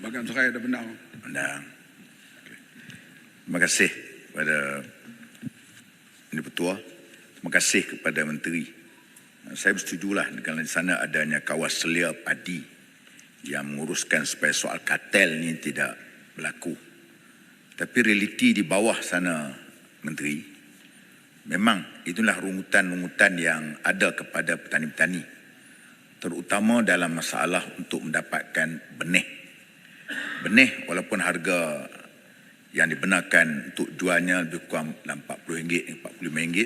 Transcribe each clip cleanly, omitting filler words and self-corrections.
Bagan Serai ada benar. Benar. Terima kasih kepada Ini Petua. Terima kasih kepada Menteri. Saya bersetujulah kerana di sana adanya kawas selia padi yang menguruskan supaya soal kartel ni tidak berlaku. Tapi realiti di bawah sana, Menteri, memang itulah rungutan-rungutan yang ada kepada petani-petani, terutama dalam masalah untuk mendapatkan benih. Benih walaupun harga yang dibenarkan untuk jualnya lebih kurang RM40, RM45,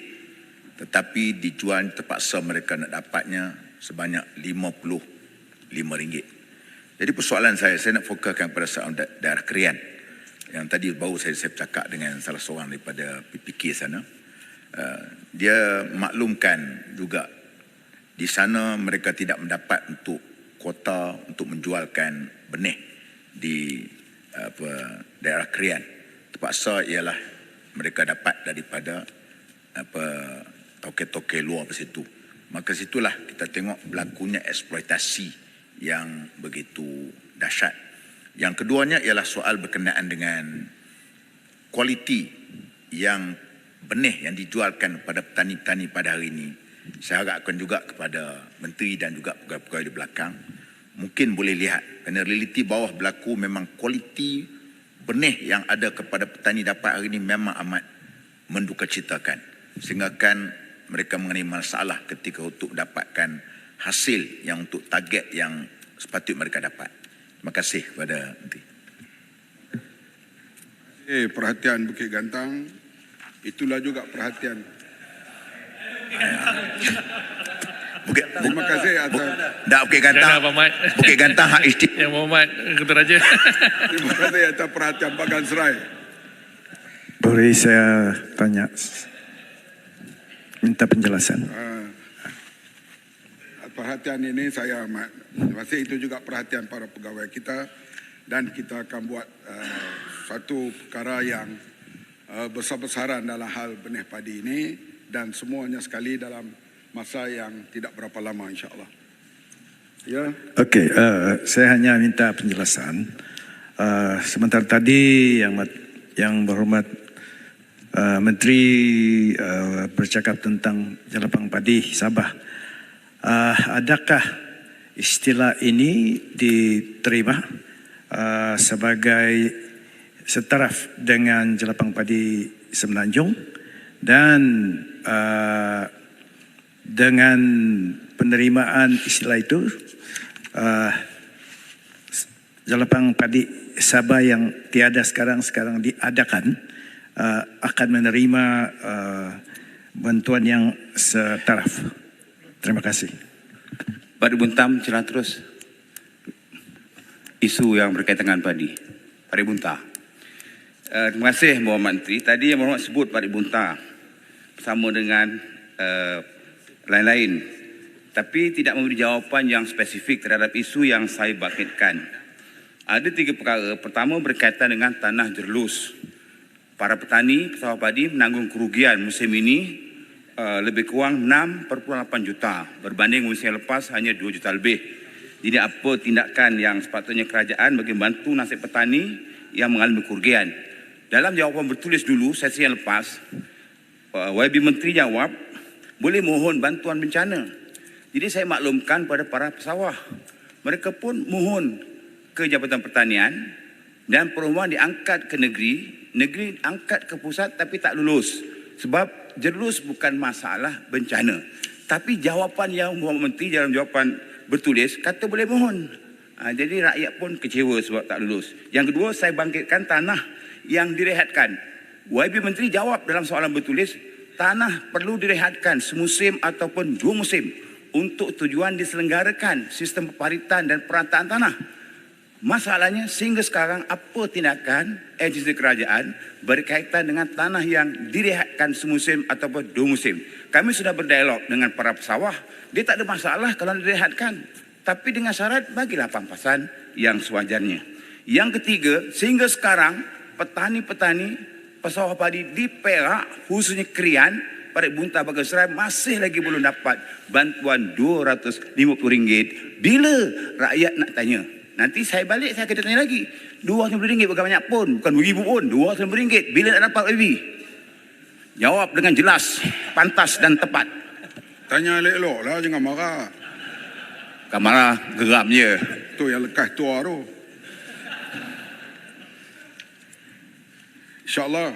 tetapi dijual terpaksa mereka nak dapatnya sebanyak RM55. Jadi persoalan saya nak fokuskan pada soal daerah Krian. Yang tadi baru saya bercakap dengan salah seorang daripada PPK sana. Dia maklumkan juga di sana mereka tidak mendapat untuk kuota untuk menjualkan benih di daerah Krian. Terpaksa ialah mereka dapat daripada toke-toke luar ke situ. Maka situlah kita tengok berlakunya eksploitasi yang begitu dahsyat. Yang keduanya ialah soal berkenaan dengan kualiti yang benih yang dijualkan kepada petani-petani pada hari ini. Saya harapkan juga kepada Menteri dan juga pegawai-pegawai di belakang mungkin boleh lihat kerana realiti bawah berlaku memang kualiti benih yang ada kepada petani dapat hari ini memang amat mendukacitakan, sehingga kan mereka mengenai masalah ketika untuk mendapatkan hasil yang untuk target yang sepatutnya mereka dapat. Terima kasih kepada Menteri. Perhatian Bukit Gantang, itulah juga perhatian. Terima kasih atas. Tak Bukit Gantang. Bukit Gantang hak istimewa. Yang Muhammad Ketua Raja. Terima kasih atas perhatian Bagan Serai. Boleh saya tanya, minta penjelasan. Perhatian ini saya amat terima kasih. Itu juga perhatian para pegawai kita dan kita akan buat satu perkara yang besar-besaran dalam hal benih padi ini dan semuanya sekali dalam masa yang tidak berapa lama insya-Allah. Ya. Okey, saya hanya minta penjelasan. Sementara tadi yang berhormat Menteri bercakap tentang Jelapang Padi Sabah. Adakah istilah ini diterima sebagai setaraf dengan Jelapang Padi Semenanjung dan dengan penerimaan istilah itu Jelapang Padi Sabah yang tiada sekarang diadakan akan menerima bantuan yang setaraf. Terima kasih. Pak Buntam, silakan terus. Isu yang berkaitan dengan padi. Pak Bunta. Terima kasih Muhammad Menteri. Tadi yang Muhammad sebut Pak Bunta bersama dengan lain-lain. Tapi tidak memberi jawapan yang spesifik terhadap isu yang saya bangkitkan. Ada 3 perkara. Pertama berkaitan dengan tanah jerlus. Para petani pesawat padi menanggung kerugian musim ini lebih kurang 6.8 juta berbanding musim lepas hanya 2 juta lebih. Jadi apa tindakan yang sepatutnya kerajaan bagi membantu nasib petani yang mengalami kerugian? Dalam jawapan bertulis dulu sesi yang lepas, YB Menteri jawab boleh mohon bantuan bencana. Jadi saya maklumkan pada para pesawah, mereka pun mohon ke Jabatan Pertanian dan perumahan diangkat ke negeri angkat ke pusat tapi tak lulus. Sebab jerlus bukan masalah bencana. Tapi jawapan yang Muhammad Menteri dalam jawapan bertulis kata boleh mohon. Jadi rakyat pun kecewa sebab tak lulus. Yang kedua, saya bangkitkan tanah yang direhatkan. YB Menteri jawab dalam soalan bertulis, tanah perlu direhatkan semusim ataupun 2 musim untuk tujuan diselenggarakan sistem peparitan dan perataan tanah. Masalahnya sehingga sekarang apa tindakan agensi kerajaan berkaitan dengan tanah yang direhatkan semusim ataupun 2 musim. Kami sudah berdialog dengan para pesawah, dia tak ada masalah kalau direhatkan. Tapi dengan syarat bagilah pampasan yang sewajarnya. Yang ketiga, sehingga sekarang petani-petani pesawah padi di Perak, khususnya Krian, Parit Bunta, Bagan Serai masih lagi belum dapat bantuan RM250. Bila rakyat nak tanya, Nanti saya balik, saya akan tanya lagi. RM250 bukan banyak pun, bukan RM2,000 pun, RM250. Bila nak dapat lebih? Jawab dengan jelas, pantas dan tepat. Tanya elok-elok lah, jangan marah. Bukan marah, geram je. Tu yang lekas tua tu. InsyaAllah,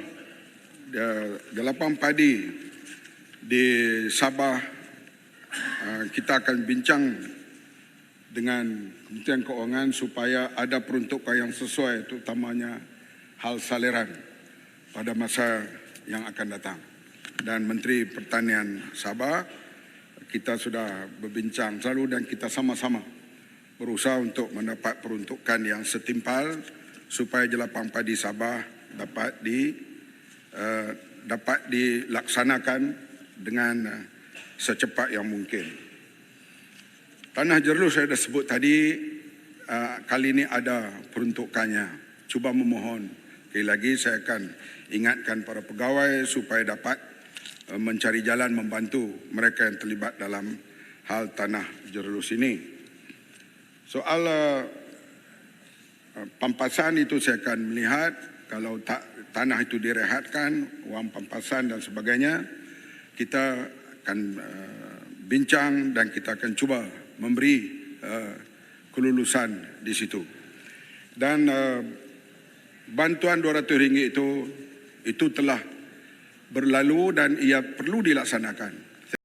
Jalapan Padi di Sabah, kita akan bincang dengan Kementerian Keuangan supaya ada peruntukan yang sesuai, terutamanya hal saliran pada masa yang akan datang. Dan Menteri Pertanian Sabah, kita sudah berbincang selalu dan kita sama-sama berusaha untuk mendapat peruntukan yang setimpal supaya Jalapan Padi Sabah dapat dilaksanakan dengan secepat yang mungkin. Tanah Jerlu saya dah sebut tadi, kali ini ada peruntukannya. Cuba memohon, sekali lagi saya akan ingatkan para pegawai supaya dapat mencari jalan membantu mereka yang terlibat dalam hal Tanah Jerlu sini. Soal pampasan itu saya akan melihat, kalau tanah itu direhatkan, wang pampasan dan sebagainya, kita akan bincang dan kita akan cuba memberi kelulusan di situ. Dan bantuan RM200 itu telah berlalu dan ia perlu dilaksanakan.